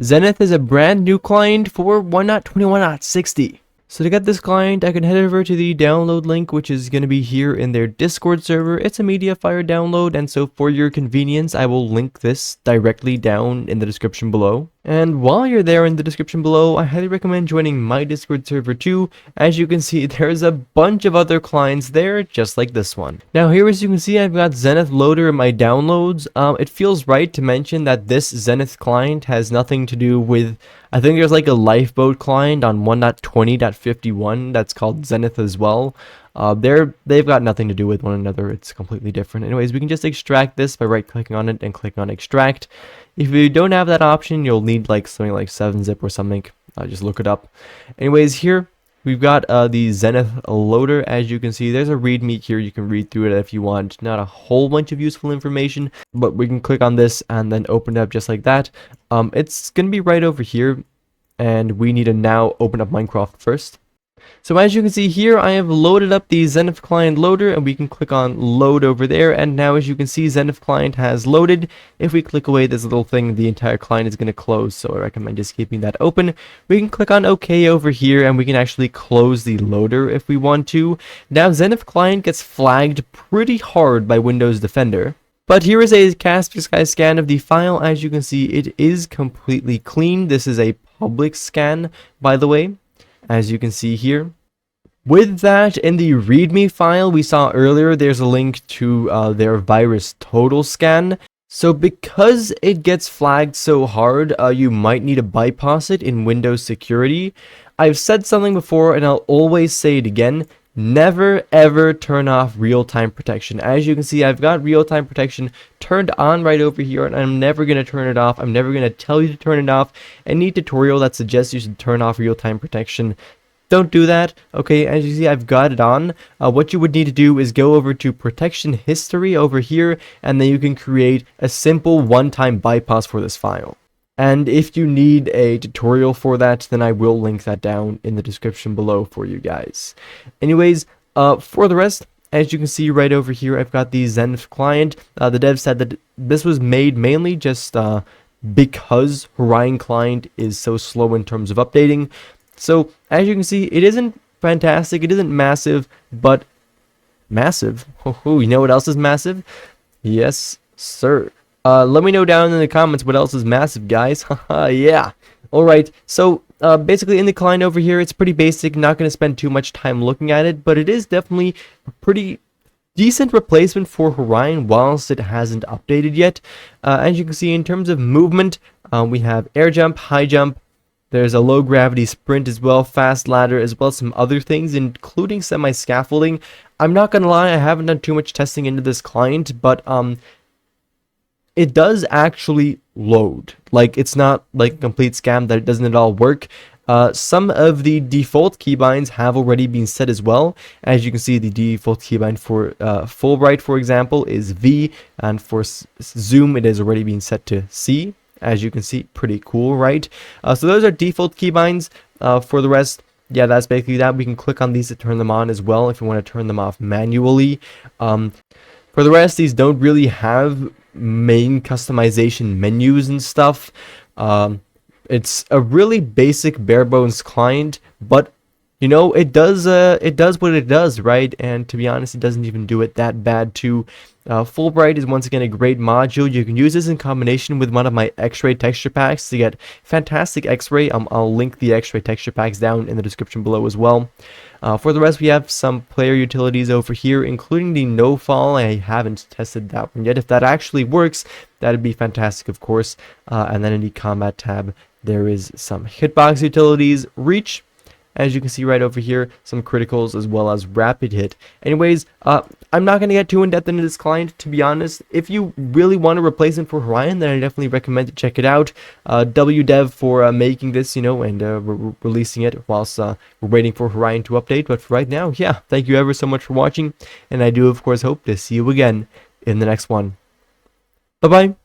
Zenith is a brand new client for 1.21.60. So to get this client, I can head over to the download link, which is going to be here in their Discord server. It's a Mediafire download, and so for your convenience, I will link this directly down in the description below. And while you're there in the description below, I highly recommend joining my Discord server too. As you can see, there's a bunch of other clients there, just like this one. Now here, as you can see, I've got Zenith Loader in my downloads. It feels right to mention that this Zenith client has nothing to do with, I think there's like a Lifeboat client on 1.20.51 that's called Zenith as well. They've got nothing to do with one another. It's completely different. Anyways, we can just extract this by right clicking on it and click on extract. If you don't have that option, you'll need like something like 7-zip or something. Just look it up. Anyways, here we've got the Zenith loader. As you can see, there's a readme here. You can read through it if you want. Not a whole bunch of useful information, but we can click on this and then open it up just like that. It's going to be right over here, and we need to now open up Minecraft first. So as you can see here, I have loaded up the Zenith Client loader, and we can click on load over there. And now as you can see, Zenith Client has loaded. If we click away this little thing, the entire client is going to close. So I recommend just keeping that open. We can click on OK over here, and we can actually close the loader if we want to. Now Zenith Client gets flagged pretty hard by Windows Defender. But here is a Kaspersky scan of the file. As you can see, it is completely clean. This is a public scan, by the way. As you can see here. With that, in the README file we saw earlier, there's a link to their virus total scan. So because it gets flagged so hard, you might need to bypass it in Windows Security. I've said something before, and I'll always say it again. Never ever turn off real-time protection. As you can see, I've got real-time protection turned on right over here, and I'm never going to turn it off. I'm never going to tell you to turn it off. Any tutorial that suggests you should turn off real-time protection, don't do that. Okay, as you see, I've got it on. What you would need to do is go over to protection history over here, and then you can create a simple one-time bypass for this file. And if you need a tutorial for that, then I will link that down in the description below for you guys. Anyways, for the rest, as you can see right over here, I've got the Zenith client. The dev said that this was made mainly just because Orion client is so slow in terms of updating. So as you can see, it isn't fantastic, it isn't massive, but massive. Oh, you know what else is massive? Yes, sir. Let me know down in the comments what else is massive, guys. Yeah. Alright, so basically in the client over here, it's pretty basic. Not going to spend too much time looking at it, but it is definitely a pretty decent replacement for Orion whilst it hasn't updated yet. As you can see, in terms of movement, we have air jump, high jump. There's a low gravity sprint as well, fast ladder, as well as some other things, including semi-scaffolding. I'm not going to lie, I haven't done too much testing into this client, but it does actually load. Like, it's not like a complete scam that it doesn't at all work. Some of the default keybinds have already been set as well. As you can see, the default keybind for Fulbright, for example, is V, and for zoom, it has already been set to C. As you can see, pretty cool, right? So those are default keybinds. For the rest, yeah, that's basically that. We can click on these to turn them on as well if you want to turn them off manually. For the rest, these don't really have main customization menus and stuff. It's a really basic bare bones client, but you know, it does what it does, right? And to be honest, it doesn't even do it that bad too. Fulbright is once again a great module. You can use this in combination with one of my X-ray texture packs to get fantastic X-ray. I'll link the X-ray texture packs down in the description below as well. For the rest, we have some player utilities over here, including the no fall. I haven't tested that one yet. If that actually works, that'd be fantastic, of course. And then in the combat tab, there is some hitbox utilities, reach. As you can see right over here, some criticals as well as rapid hit. Anyways, I'm not going to get too in-depth into this client, to be honest. If you really want to replace it for Orion, then I definitely recommend to check it out. WDev for making this, you know, and releasing it whilst we're waiting for Orion to update. But for right now, yeah, thank you ever so much for watching. And I do, of course, hope to see you again in the next one. Bye-bye.